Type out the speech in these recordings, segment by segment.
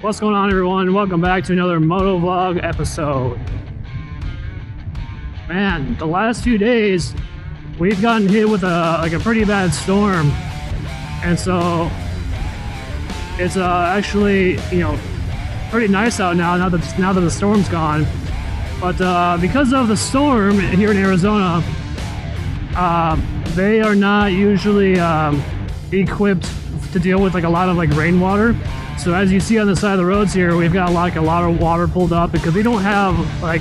What's going on, everyone? Welcome back to another motovlog episode. Man, the last few days we've gotten hit with a pretty bad storm, and so it's actually pretty nice out now that the storm's gone. But because of the storm here in Arizona, they are not usually equipped to deal with a lot of rainwater. So as you see on the side of the roads here, we've got a lot of water pulled up because we don't have a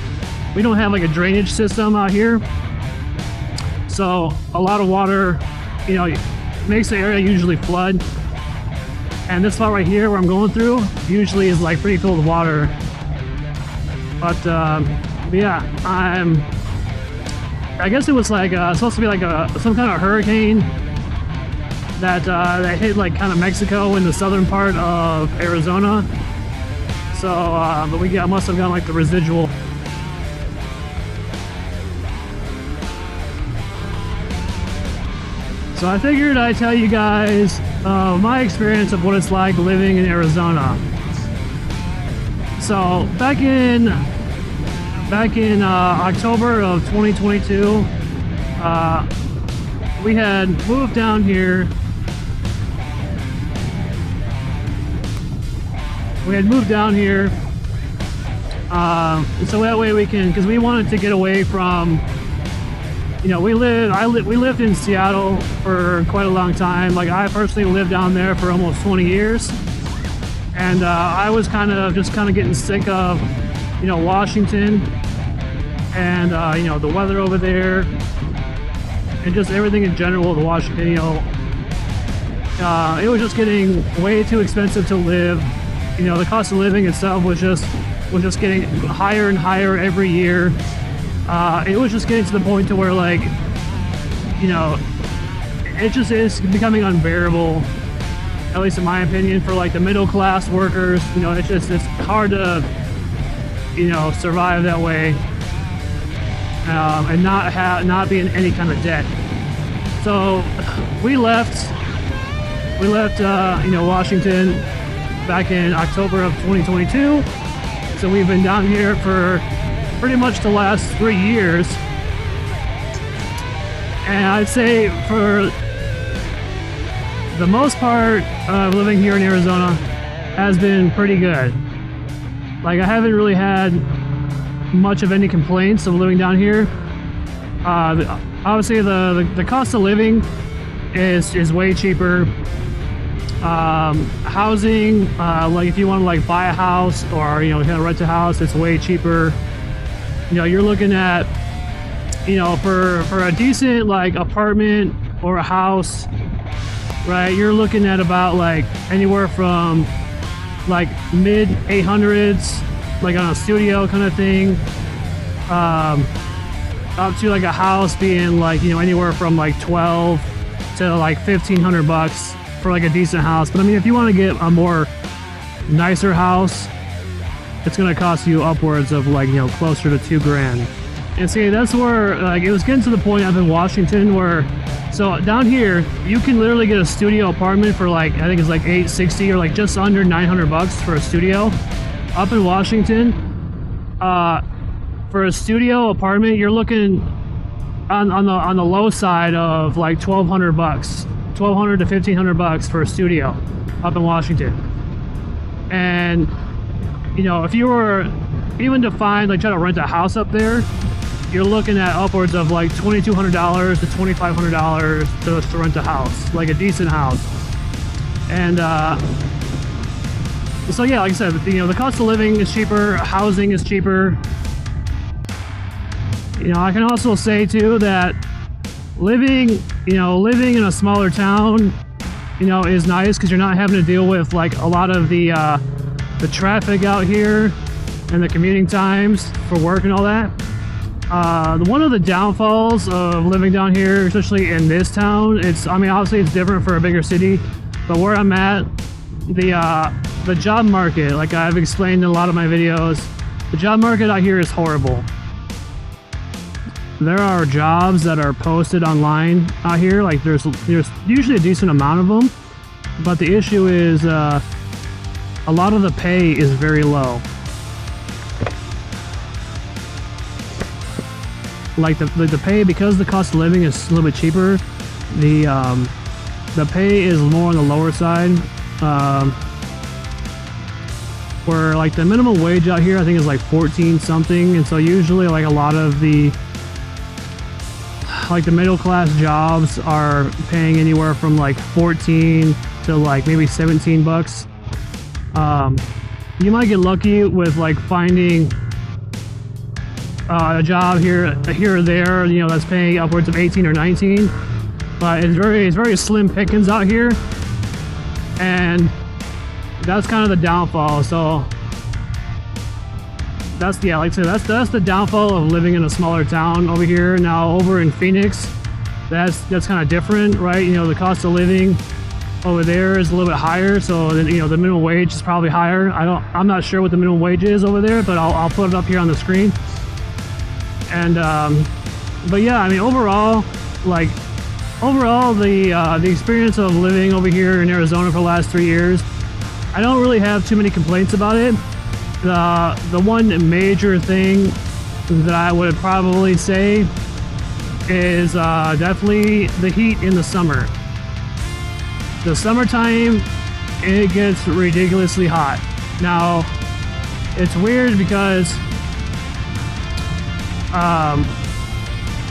drainage system out here. So a lot of water, makes the area usually flood. And this spot right here where I'm going through usually is pretty filled with water. But yeah, I guess it was supposed to be some kind of hurricane that hit kind of Mexico in the southern part of Arizona. So but we must have gotten the residual. So I figured I'd tell you guys my experience of what it's like living in Arizona. So back in October of 2022, we had moved down here. So that way we can, because we wanted to get away from, we lived in Seattle for quite a long time. I personally lived down there for almost 20 years, and I was kind of getting sick of, Washington, and the weather over there, and just everything in general with Washington. It was just getting way too expensive to live. The cost of living itself was just getting higher and higher every year. It was just getting to the point to where it just is becoming unbearable, at least in my opinion, for the middle class workers. It's hard to survive that way and not be in any kind of debt. So we left Washington back in October of 2022. So we've been down here for pretty much the last 3 years. And I'd say for the most part of living here in Arizona has been pretty good. I haven't really had much of any complaints of living down here. Obviously the cost of living is way cheaper. Housing, if you want to buy a house or kind of rent a house, it's way cheaper. You're looking at for a decent apartment or a house, right, you're looking at about anywhere from mid 800s on a studio kind of thing, up to a house being anywhere from 12 to $1,500 for a decent house. But I mean, if you want to get a more nicer house, it's going to cost you upwards of closer to $2,000. And see, that's where it was getting to the point up in Washington where, so down here you can literally get a studio apartment for I think it's $860 or just under $900 for a studio. Up in Washington, for a studio apartment, you're looking on the low side of $1,200 to $1,500 for a studio up in Washington. And if you were even to find try to rent a house up there, you're looking at upwards of $2,200 to $2,500 to rent a house, a decent house. And so yeah, like I said, the cost of living is cheaper, housing is cheaper. I can also say too that living in a smaller town, is nice because you're not having to deal with a lot of the traffic out here and the commuting times for work and all that. One of the downfalls of living down here, especially in this town, obviously it's different for a bigger city, but where I'm at, the job market, I've explained in a lot of my videos, the job market out here is horrible. There are jobs that are posted online out here, there's usually a decent amount of them, but the issue is a lot of the pay is very low. Like the pay, because the cost of living is a little bit cheaper, the pay is more on the lower side. Where like the minimum wage out here I think is like 14 something, and so usually like a lot of the middle class jobs are paying anywhere from like 14 to like maybe 17 bucks. You might get lucky with like finding a job here or there, you know, that's paying upwards of 18 or 19, but it's very slim pickings out here, and that's kind of the downfall. So that's, yeah, like I said, that's the downfall of living in a smaller town over here. Now over in Phoenix, that's kind of different, right? You know, the cost of living over there is a little bit higher, so then, you know, the minimum wage is probably higher. I'm not sure what the minimum wage is over there, but I'll put it up here on the screen. And but yeah, I mean, overall, the experience of living over here in Arizona for the last 3 years, I don't really have too many complaints about it. The one major thing that I would probably say is definitely the heat in the summer. The summertime, it gets ridiculously hot. Now, it's weird because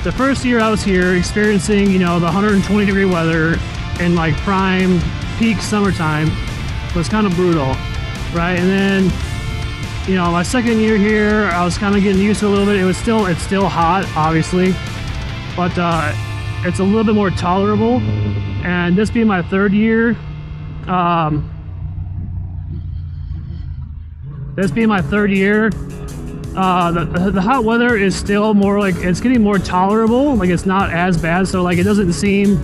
the first year I was here experiencing, you know, the 120 degree weather in like prime peak summertime was kind of brutal, right? And then, you know, my second year here, I was kind of getting used to it a little bit. It's still hot, obviously, but it's a little bit more tolerable. And this being my third year, the hot weather is still more like, it's getting more tolerable. Like, it's not as bad, so like it doesn't seem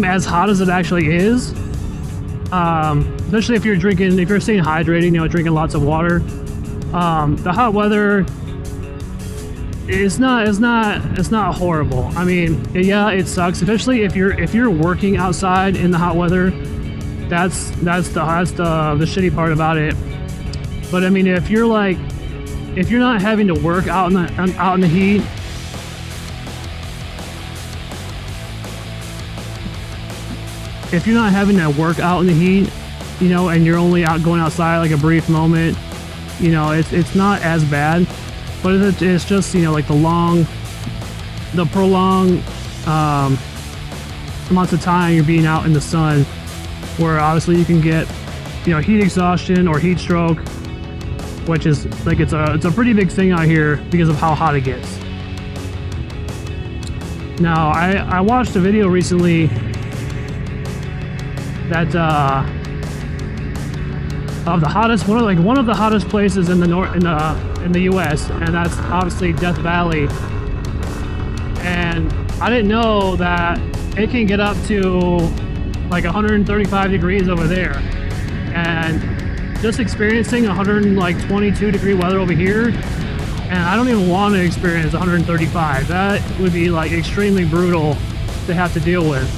as hot as it actually is. Especially if you're staying hydrated, you know, drinking lots of water. The hot weather is not horrible. I mean, yeah, it sucks, especially if you're working outside in the hot weather. That's the shitty part about it. But I mean, if you're not having to work out in the heat, if you're not having to work out in the heat, you know, and you're only going outside like a brief moment, you know, it's not as bad. But it's just, you know, like the prolonged amounts of time you're being out in the sun, where obviously you can get, you know, heat exhaustion or heat stroke, which is like, it's a pretty big thing out here because of how hot it gets. Now, I watched a video recently that of the hottest, one of the hottest places in the U.S., and that's obviously Death Valley. And I didn't know that it can get up to like 135 degrees over there. And just experiencing 122 degree weather over here, and I don't even want to experience 135. That would be like extremely brutal to have to deal with.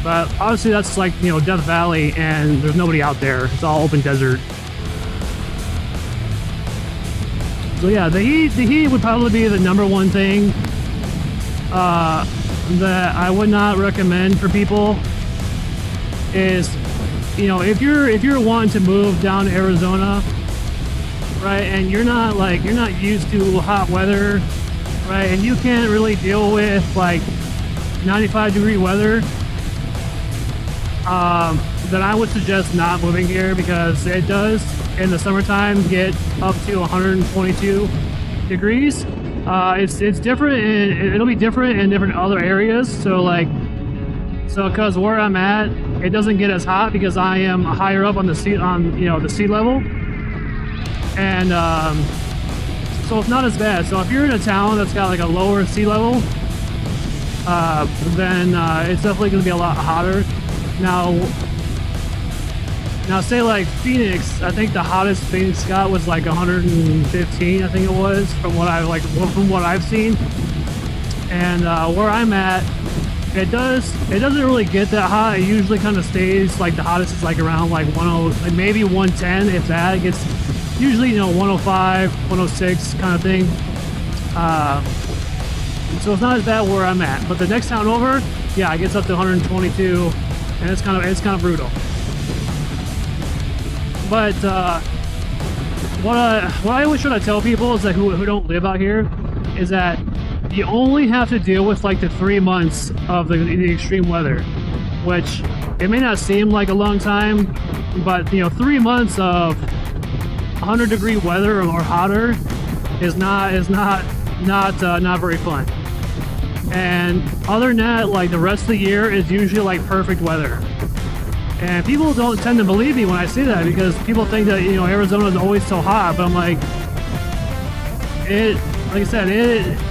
But obviously that's like, you know, Death Valley, and there's nobody out there. It's all open desert. So yeah, the heat would probably be the number one thing that I would not recommend for people. Is, you know, if you're wanting to move down to Arizona, right, and you're not used to hot weather, right, and you can't really deal with like 95 degree weather, then I would suggest not moving here, because it does in the summertime get up to 122 degrees. It's different, and it'll be different in different other areas. So because where I'm at, it doesn't get as hot because I am higher up on the sea level, and so it's not as bad. So if you're in a town that's got like a lower sea level, then it's definitely going to be a lot hotter. Now say like Phoenix, I think the hottest Phoenix got was like 115, I think it was, from what I've seen. And where I'm at, It doesn't really get that hot. It usually kind of stays like the hottest is like around like 10, like maybe 110 if that. It gets usually 105, 106 kind of thing. So it's not as bad where I'm at. But the next town over, yeah, it gets up to 122, and it's kind of brutal. But what I always try to tell people is that who don't live out here is that you only have to deal with like the 3 months of the extreme weather, which it may not seem like a long time, but 3 months of 100-degree weather or hotter is not very fun. And other than that, like the rest of the year is usually like perfect weather. And people don't tend to believe me when I say that, because people think that Arizona is always so hot, but I'm like, like I said,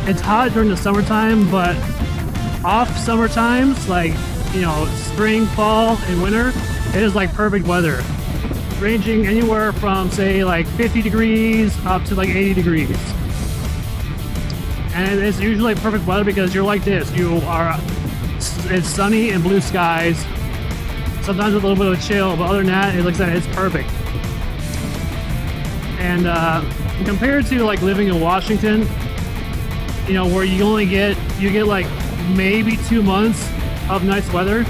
it's hot during the summertime, but off summer times, like spring, fall, and winter, it is like perfect weather, ranging anywhere from say like 50 degrees up to like 80 degrees. And it's usually perfect weather because you're like this. It's sunny and blue skies. Sometimes with a little bit of chill, but other than that, it looks like it's perfect. And compared to like living in Washington, where you get like maybe 2 months of nice weather,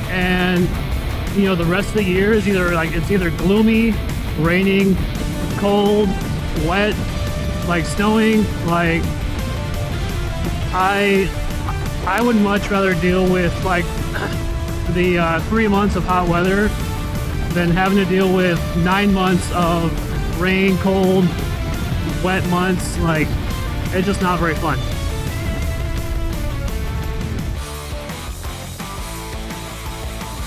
and the rest of the year is either gloomy, raining, cold, wet, like snowing. Like I would much rather deal with like the 3 months of hot weather than having to deal with 9 months of rain, cold, wet months. Like, it's just not very fun.